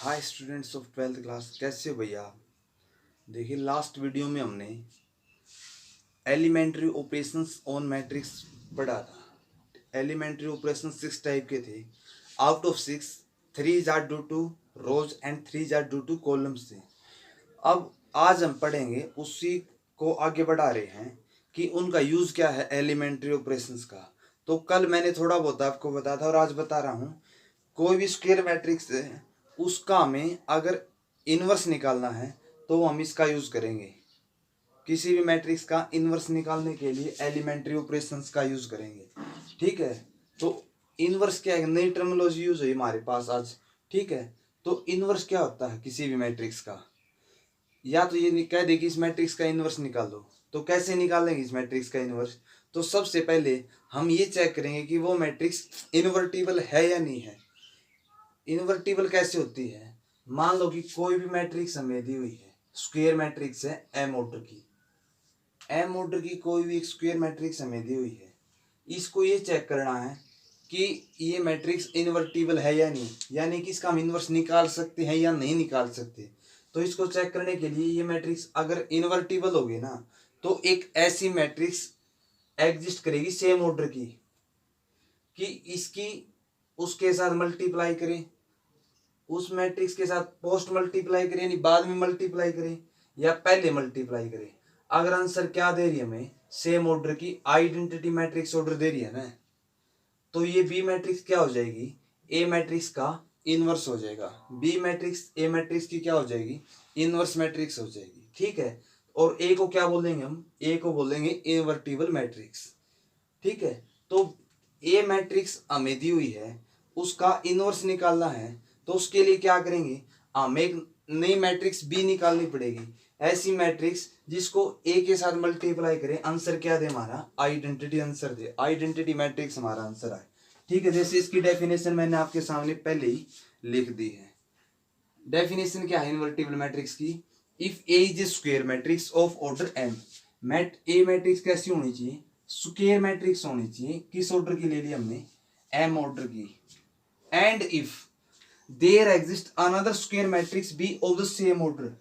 Hi students of 12th class, कैसे हो भैया। देखिए लास्ट वीडियो में हमने एलिमेंट्री ऑपरेशंस ऑन मैट्रिक्स पढ़ा था। एलिमेंट्री ऑपरेशन 6 टाइप के थे। Out of 6 3 are due to rows and 3 are due to columns थे। अब आज हम पढ़ेंगे, उसी को आगे बढ़ा रहे हैं कि उनका यूज क्या है एलिमेंट्री ऑपरेशंस का। तो कल मैंने थोड़ा बहुत आपको बताया था और आज बता रहा हूँ। कोई भी स्क्वायर मैट्रिक्स है, उसका हमें अगर इन्वर्स निकालना है तो हम इसका यूज करेंगे। किसी भी मैट्रिक्स का इन्वर्स निकालने के लिए एलिमेंट्री ऑपरेशंस का यूज करेंगे। ठीक है, तो इन्वर्स क्या है, नई टर्मिनोलॉजी यूज हुई हमारे पास आज। ठीक है, तो इन्वर्स क्या होता है किसी भी मैट्रिक्स का। या तो ये कह दे कि इस मैट्रिक्स का इन्वर्स निकाल दो, तो कैसे निकालेंगे इस मैट्रिक्स का इन्वर्स। तो सबसे पहले हम ये चेक करेंगे कि वो मैट्रिक्स इन्वर्टिबल है या नहीं है। इन्वर्टिबल कैसे होती है, मान लो कि कोई भी मैट्रिक्स हमें दी हुई है, स्क्वायर मैट्रिक्स है एम ऑर्डर की। एम ऑर्डर की कोई भी एक स्क्वायर मैट्रिक्स हमें दी हुई है, इसको ये चेक करना है कि ये मैट्रिक्स इन्वर्टिबल है या नहीं, यानी कि इसका हम इन्वर्स निकाल सकते हैं या नहीं निकाल सकते। तो इसको चेक करने के लिए ये मैट्रिक्स अगर इन्वर्टिबल होगी ना, तो एक ऐसी मैट्रिक्स एग्जिस्ट करेगी सेम ऑर्डर की कि इसकी उसके साथ मल्टीप्लाई करें, उस मैट्रिक्स के साथ पोस्ट मल्टीप्लाई करें यानी बाद में मल्टीप्लाई करें या पहले मल्टीप्लाई करें। अगर आंसर क्या दे रही है हमें, सेम ऑर्डर की आइडेंटिटी मैट्रिक्स ऑर्डर दे रही है ना, तो ये बी मैट्रिक्स क्या हो जाएगी, ए मैट्रिक्स का इनवर्स हो जाएगा। बी मैट्रिक्स ए मैट्रिक्स की क्या हो जाएगी, इनवर्स मैट्रिक्स हो जाएगी। ठीक है, और ए को क्या बोलेंगे हम, ए को बोलेंगे इनवर्टिबल मैट्रिक्स। ठीक है, तो ए मैट्रिक्स हमें दी हुई है, उसका इनवर्स निकालना है, तो उसके लिए क्या करेंगे, हमें एक नई मैट्रिक्स बी निकालनी पड़ेगी। ऐसी मैट्रिक्स जिसको ए के साथ मल्टीप्लाई करें, आंसर क्या दे हमारा, आइडेंटिटी आंसर दे, आइडेंटिटी मैट्रिक्स हमारा आंसर आए। ठीक है, जैसे इसकी डेफिनेशन मैंने आपके सामने पहले ही लिख दी है। डेफिनेशन क्या है इन्वर्टिबल मैट्रिक्स की, if A is a square matrix of order M. A matrix कैसी होनी चाहिए, स्क्वायर मैट्रिक्स होनी चाहिए। किस ऑर्डर की ले ली हमने, एम ऑर्डर की। And if there exist another square matrix B of the same order,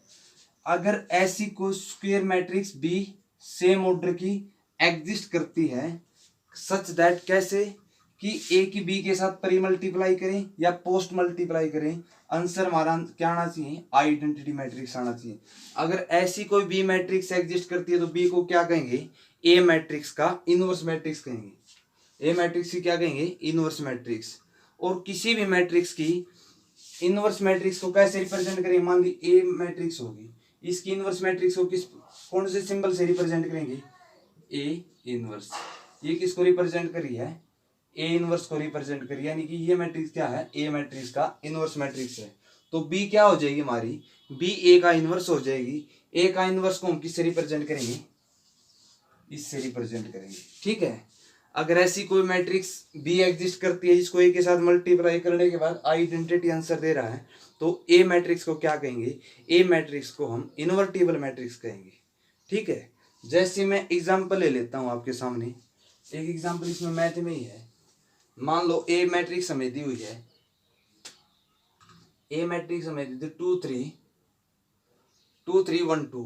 अगर ऐसी कोई square matrix B same order की एग्जिस्ट करती है, सच दैट कैसे कि ए की बी के साथ प्री मल्टीप्लाई करें या पोस्ट मल्टीप्लाई करें, आंसर हमारा क्या आना चाहिए, आइडेंटिटी मैट्रिक्स आना चाहिए। अगर ऐसी कोई बी मैट्रिक्स एग्जिस्ट करती है तो बी को क्या कहेंगे, ए मैट्रिक्स का इनवर्स मैट्रिक्स कहेंगे। ए मैट्रिक्स की क्या कहेंगे, इनवर्स मैट्रिक्स। और किसी भी मैट्रिक्स की इनवर्स मैट्रिक्स को कैसे रिप्रेजेंट करेंगे, मान ली ए मैट्रिक्स होगी, इसकी इनवर्स मैट्रिक्स को किस कौन से सिंबल से रिप्रेजेंट करेंगे, ए इनवर्स। ये किसको रिप्रेजेंट करी है, ए इनवर्स को रिप्रेजेंट करी, यानी कि ये मैट्रिक्स क्या है, ए मैट्रिक्स का इनवर्स मैट्रिक्स है। तो बी क्या हो जाएगी हमारी, बी ए का इनवर्स हो जाएगी। ए का इनवर्स को हम किससे रिप्रेजेंट करेंगे, इससे रिप्रेजेंट करेंगे। ठीक है, अगर ऐसी कोई मैट्रिक्स बी एग्जिस्ट करती है जिसको ए के साथ मल्टीप्लाई करने के बाद आइडेंटिटी आंसर दे रहा है, तो ए मैट्रिक्स को क्या कहेंगे, ए मैट्रिक्स को हम इन्वर्टिबल मैट्रिक्स कहेंगे। ठीक है, जैसे मैं एग्जांपल ले लेता हूं आपके सामने, एक एग्जांपल इसमें मैथ में ही है। मान लो ए मैट्रिक्स हमें दी हुई है, ए मैट्रिक्स हमें दी थी 2 3 2 3 1 2,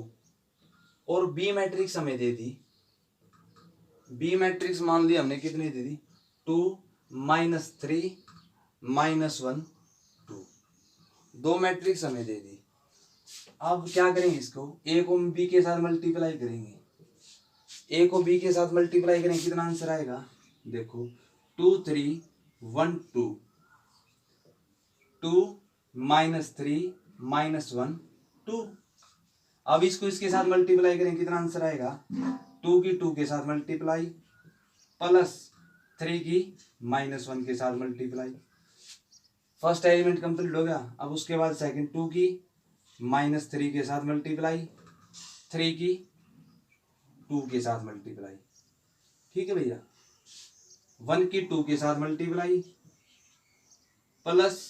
और बी मैट्रिक्स हमें दे दी, बी मैट्रिक्स मान ली हमने कितनी दे दी, 2 -3 -1 2, दो मैट्रिक्स हमें दे दी। अब क्या करेंगे, इसको ए को बी के साथ मल्टीप्लाई करेंगे, ए को बी के साथ मल्टीप्लाई करेंगे, कितना आंसर आएगा, देखो 2 3 1 2 2 -3 -1 2। अब इसको इसके साथ मल्टीप्लाई करेंगे, कितना आंसर आएगा, 2 की 2 के साथ मल्टीप्लाई प्लस 3 की -1 के साथ मल्टीप्लाई। फर्स्ट एलिमेंट कंप्लीट हो गया। अब उसके बाद सेकंड 2 की -3 के साथ मल्टीप्लाई, 3 की 2 के साथ मल्टीप्लाई। ठीक है भैया, 1 की 2 के साथ मल्टीप्लाई प्लस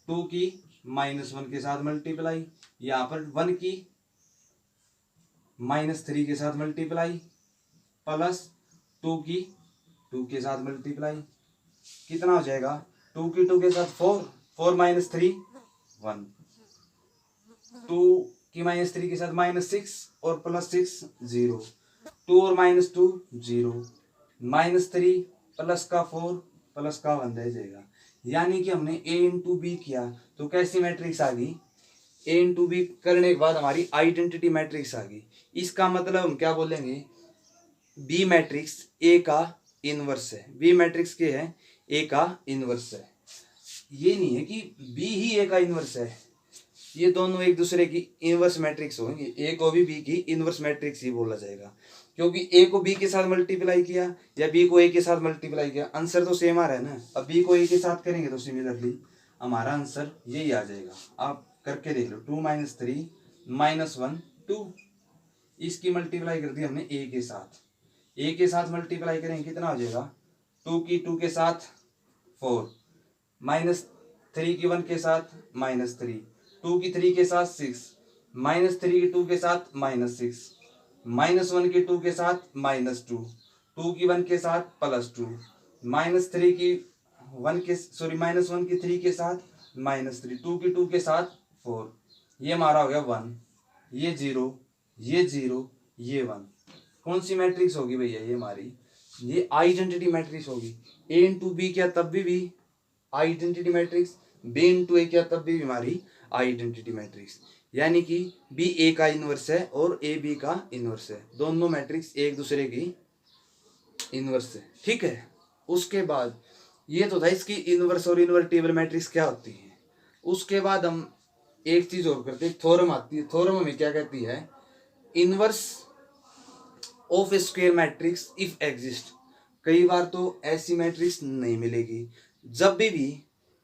2 की -1 के साथ मल्टीप्लाई, यहाँ पर 1 की -3 के साथ मल्टीप्लाई प्लस 2 की 2 के साथ मल्टीप्लाई, कितना हो जाएगा, 2 की 2 के साथ 4 4 -3 1, 2 की -3 के साथ -6 और +6 0, 2 और -2 0, -3 प्लस का 4 प्लस का 1 रह जाएगा। यानी कि हमने a इंटू बी किया तो कैसी मैट्रिक्स आ गई, a इंटू बी करने के बाद हमारी आइडेंटिटी मैट्रिक्स आ गई। इसका मतलब हम क्या बोलेंगे, बी मैट्रिक्स ए का इनवर्स है। बी मैट्रिक्स के है ए का इनवर्स है। ये नहीं है कि बी ही ए का इनवर्स है, ये दोनों एक दूसरे की इनवर्स मैट्रिक्स होंगे। ए को भी बी की इनवर्स मैट्रिक्स ही बोला जाएगा, क्योंकि ए को बी के साथ मल्टीप्लाई किया या बी को ए के साथ मल्टीप्लाई किया, आंसर तो सेम आ रहा है ना। अब बी को ए के साथ करेंगे तो सिमिलरली हमारा आंसर यही आ जाएगा। आप करके देख लो, 2 - 3 -1 2, इसकी मल्टीप्लाई कर दी हमने ए के साथ। ए के साथ मल्टीप्लाई करेंगे कितना हो जाएगा, 2 की 2 के साथ 4, -3 की 1 के साथ -3, 2 की 3 के साथ 6, -3 की 2 के साथ -6, -1 की 2 के साथ -2, 2 की 1 के साथ +2, -3 की 1 के -1 की 3 के साथ -3, 2 की 2 के साथ 4। ये हमारा हो गया 1, ये 0, ये 0, ये 1। कौन सी मैट्रिक्स होगी भैया, ये हमारी ये आइडेंटिटी मैट्रिक्स होगी। a इंटू बी क्या तब भी आइडेंटिटी मैट्रिक्स, b इंटू ए क्या तब भी हमारी आइडेंटिटी मैट्रिक्स। यानी कि b a का इनवर्स है और a b का इनवर्स है, दोनों मैट्रिक्स एक दूसरे की इनवर्स है। ठीक है, उसके बाद ये तो था इसकी इनवर्स और इन्वर्टिबल मैट्रिक्स क्या होती है। उसके बाद हम एक चीज और करते हैं, थ्योरम आती है। थ्योरम हमें क्या कहती है, inverse of square matrix if exist. कई बार तो ऐसी मैट्रिक्स नहीं मिलेगी, जब भी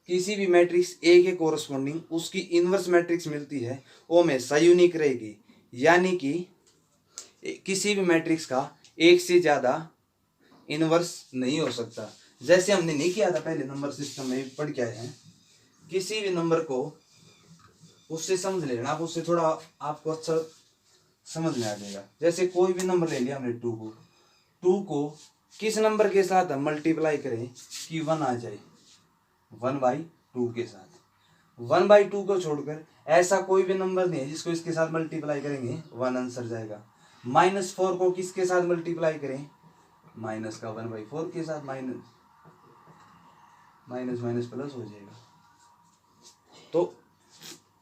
किसी भी मैट्रिक्स ए के कोरस्पॉन्डिंग उसकी इनवर्स मैट्रिक्स मिलती है वो हमेशा यूनिक रहेगी। यानी कि किसी भी मैट्रिक्स का एक से ज्यादा इनवर्स नहीं हो सकता। जैसे हमने नहीं किया था पहले नंबर सिस्टम में पढ़ के आए हैं, किसी भी नंबर को उससे समझ लेना, आप उससे थोड़ा आपको अच्छा समझ में आ जाएगा। जैसे कोई भी नंबर ले लिया हमने 2 को, 2 को किस नंबर के साथ हम मल्टीप्लाई करें कि 1 आ जाए, 1/2 के साथ। 1/2 को छोड़कर ऐसा कोई भी नंबर नहीं है जिसको इसके साथ मल्टीप्लाई करेंगे 1 आंसर जाएगा। -4 को किसके साथ मल्टीप्लाई करें, माइनस का 1/4 के साथ, माइनस माइनस प्लस हो जाएगा। तो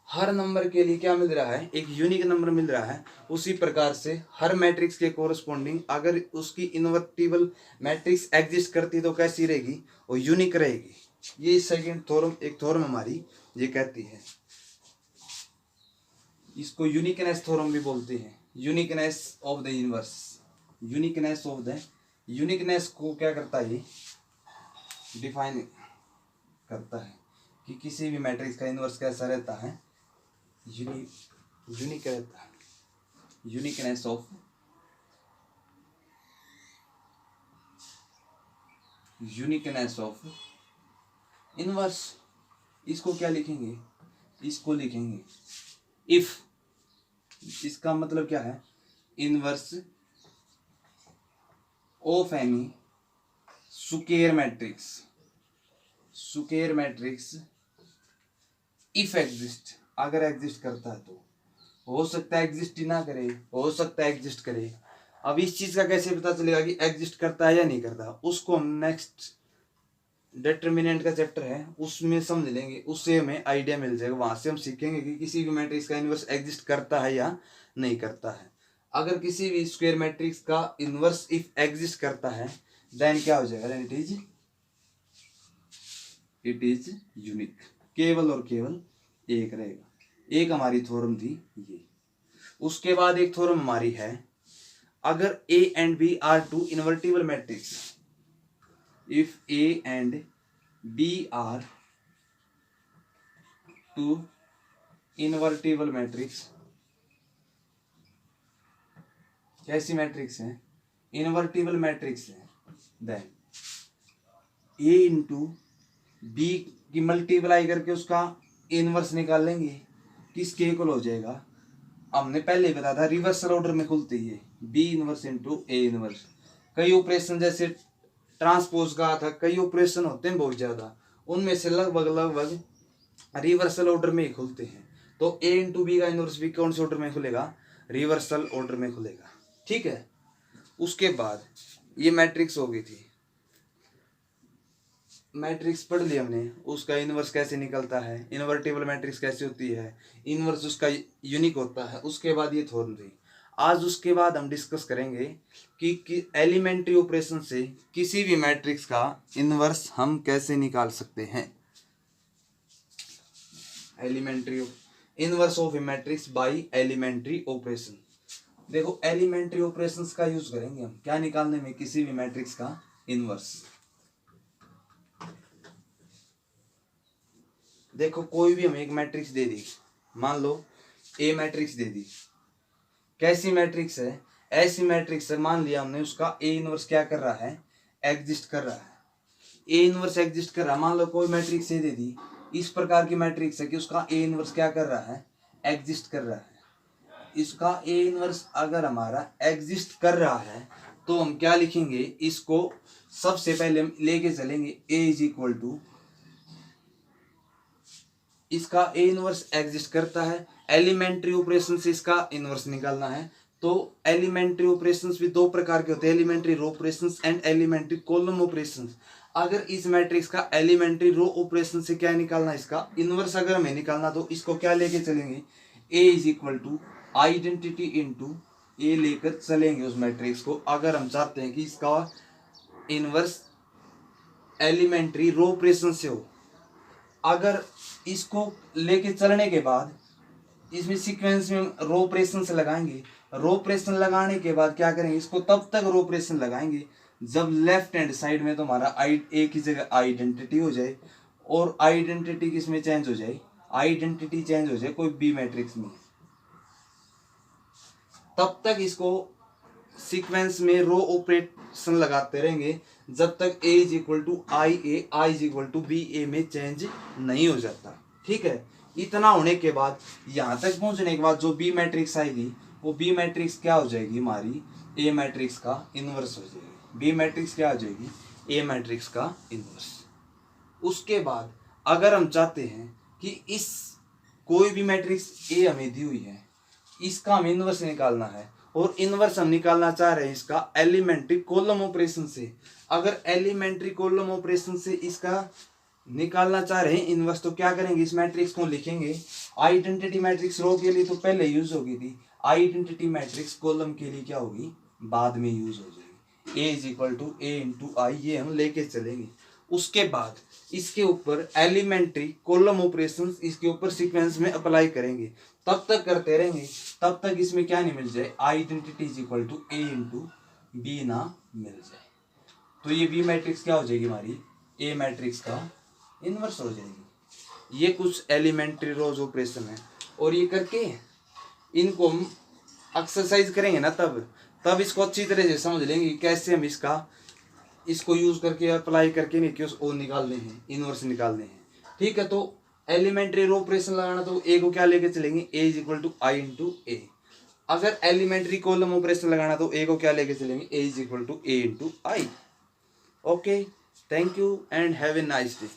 हर नंबर के लिए क्या मिल रहा है, एक यूनिक नंबर मिल रहा है। उसी प्रकार से हर मैट्रिक्स के कोरस्पॉन्डिंग अगर उसकी इन्वर्टिबल मैट्रिक्स एग्जिस्ट करती तो कैसी रहेगी, वो यूनिक रहेगी। ये सेकंड थ्योरम, एक थ्योरम हमारी ये कहती है। इसको यूनिकनेस थ्योरम भी बोलते हैं, uniqueness of the inverse. Uniqueness of the, uniqueness को क्या करता है, ये डिफाइन करता है कि किसी भी मैट्रिक्स का इनवर्स कैसा रहता है, यूनिक रहता है। Uniqueness of, uniqueness of inverse. इसको क्या लिखेंगे, इसको लिखेंगे इफ। इसका मतलब क्या है, inverse of N E square matrix, square matrix if exist, अगर एग्जिस्ट करता है तो। हो सकता है एग्जिस्ट ही ना करे, हो सकता है एग्जिस्ट करे। अब इस चीज का कैसे पता चलेगा कि एग्जिस्ट करता है या नहीं करता, उसको हम नेक्स्ट डिटर्मिनेंट का चैप्टर है उसमें समझ लेंगे, उससे हमें आइडिया मिल जाएगा। वहां से हम सीखेंगे कि किसी भी मैट्रिक्स का इनवर्स एग्जिस्ट करता है या नहीं करता है। अगर किसी भी स्क्वायर मैट्रिक्स का इनवर्स इफ एग्जिस्ट करता है देन क्या हो जाएगा, देन इट इज यूनिक। केवल और केवल एक रहेगा। एक हमारी थ्योरम थी ये। उसके बाद एक थ्योरम हमारी है, अगर A and B are two invertible matrix, if A and B are two invertible matrix, कैसी मैट्रिक्स है, इन्वर्टिबल मैट्रिक्स है, देन ए इंटू बी की मल्टीप्लाई करके उसका इनवर्स निकाल लेंगे, किसके इक्वल हो जाएगा। हमने पहले बताया था रिवर्सल ऑर्डर में खुलती है, B inverse into A inverse. कई ऑपरेशन जैसे ट्रांसपोज का था, कई ऑपरेशन होते हैं बहुत ज्यादा, उनमें से लगभग रिवर्सल ऑर्डर में ही खुलते हैं। तो ए इंटू बी का इनवर्स भी कौन से ऑर्डर में खुलेगा, रिवर्सल ऑर्डर में खुलेगा। ठीक है, उसके बाद ये मैट्रिक्स हो गई थी, मैट्रिक्स पढ़ लिया हमने, उसका इनवर्स कैसे निकलता है, इन्वर्टिबल मैट्रिक्स कैसे होती है, इनवर्स उसका यूनिक होता है। उसके बाद ये थ्योरम थी। आज उसके बाद हम डिस्कस करेंगे कि एलिमेंट्री ऑपरेशन से किसी भी मैट्रिक्स का इनवर्स हम कैसे निकाल सकते हैं। Elementary inverse of a matrix by elementary operation. देखो एलिमेंट्री ऑपरेशंस का यूज करेंगे हम क्या निकालने में, किसी भी मैट्रिक्स का इनवर्स। देखो कोई भी हमें एक मैट्रिक्स दे दी, मान लो ए मैट्रिक्स दे दी, कैसी मैट्रिक्स है, ऐसी मैट्रिक्स है, मान लिया हमने उसका ए इनवर्स क्या कर रहा है, एग्जिस्ट कर रहा है। ए इनवर्स एग्जिस्ट कर रहा है, मान लो कोई मैट्रिक्स ए दे दी, इस प्रकार की मैट्रिक्स है कि उसका ए इनवर्स क्या कर रहा है, एग्जिस्ट कर रहा है। इसका ए इनवर्स अगर हमारा एग्जिस्ट कर रहा है तो हम क्या लिखेंगे, इसको सबसे पहले हम लेके चलेंगे ए इज इक्वल टू, इसका ए इनवर्स एग्जिस्ट करता है, एलिमेंट्री ऑपरेशन से इसका इनवर्स निकालना है। तो एलिमेंट्री ऑपरेशंस भी दो प्रकार के होते हैं, elementary row operations and elementary column operations. अगर इस मैट्रिक्स का एलिमेंट्री रो ऑपरेशन से क्या निकालना, इसका इनवर्स अगर हमें निकालना, तो इसको क्या लेके चलेंगे, A is equal to identity into A लेकर चलेंगे उस मैट्रिक्स को। अगर हम चाहते हैं कि इसका इनवर्स एलिमेंट्री रो ऑपरेशन से हो, अगर इसको लेके चलने के बाद इसमें सीक्वेंस में रो ऑपरेशन से लगाएंगे, रो ऑपरेशन लगाने के बाद क्या करेंगे, इसको तब तक रो ऑपरेशन लगाएंगे जब लेफ्ट हैंड साइड में तो हमारा ए की जगह आइडेंटिटी हो जाए, और आइडेंटिटी किसमें चेंज हो जाए, आइडेंटिटी चेंज हो जाए कोई बी मैट्रिक्स में। तब तक इसको सीक्वेंस में रो ऑपरेशन लगाते रहेंगे जब तक A is equal to I is equal to B A में चेंज नहीं हो जाता। ठीक है, इतना होने के बाद यहाँ तक पहुंचने के बाद जो बी मैट्रिक्स आएगी, वो बी मैट्रिक्स क्या हो जाएगी, हमारी ए मैट्रिक्स का इनवर्स हो जाएगी। बी मैट्रिक्स क्या हो जाएगी, ए मैट्रिक्स का इनवर्स। उसके बाद अगर हम चाहते हैं कि इस कोई भी मैट्रिक्स ए हमें दी हुई है, इसका हम इनवर्स निकालना है, और इनवर्स हम निकालना चाह रहे हैं इसका एलिमेंट्री कॉलम ऑपरेशन से। अगर एलिमेंट्री कॉलम ऑपरेशन से इसका निकालना चाह रहे हैं इनवर्स, तो क्या करेंगे, इस मैट्रिक्स को लिखेंगे, आइडेंटिटी मैट्रिक्स रो के लिए तो पहले यूज होगी थी, आइडेंटिटी मैट्रिक्स कॉलम के लिए क्या होगी, बाद में यूज हो जाएगी। A is equal to A into I, ये हम लेके चलेंगे। उसके बाद इसके ऊपर एलिमेंट्री कॉलम ऑपरेशंस इसके ऊपर सीक्वेंस में अप्लाई करेंगे, तब तक करते रहेंगे तब तक इसमें क्या नहीं मिल जाए, identity is equal to A into B ना मिल जाए। तो ये बी मैट्रिक्स क्या हो जाएगी, हमारी ए मैट्रिक्स का इनवर्स हो जाएगी। ये कुछ एलिमेंट्री रोज ऑपरेशन है, और ये करके इनको हम एक्सरसाइज करेंगे ना, तब इसको अच्छी तरह से समझ लेंगे कैसे हम इसको यूज करके अप्लाई करके नहीं कि वो निकालने हैं, इनवर्स निकालने हैं। ठीक है, तो एलिमेंट्री रो ऑपरेशन लगाना, तो ए को क्या लेके चलेंगे, A is equal to I into A. अगर एलिमेंट्री कॉलम ऑपरेशन लगाना, तो ए को क्या लेके चलेंगे, A is equal to A into I. Okay, thank you and have a nice day.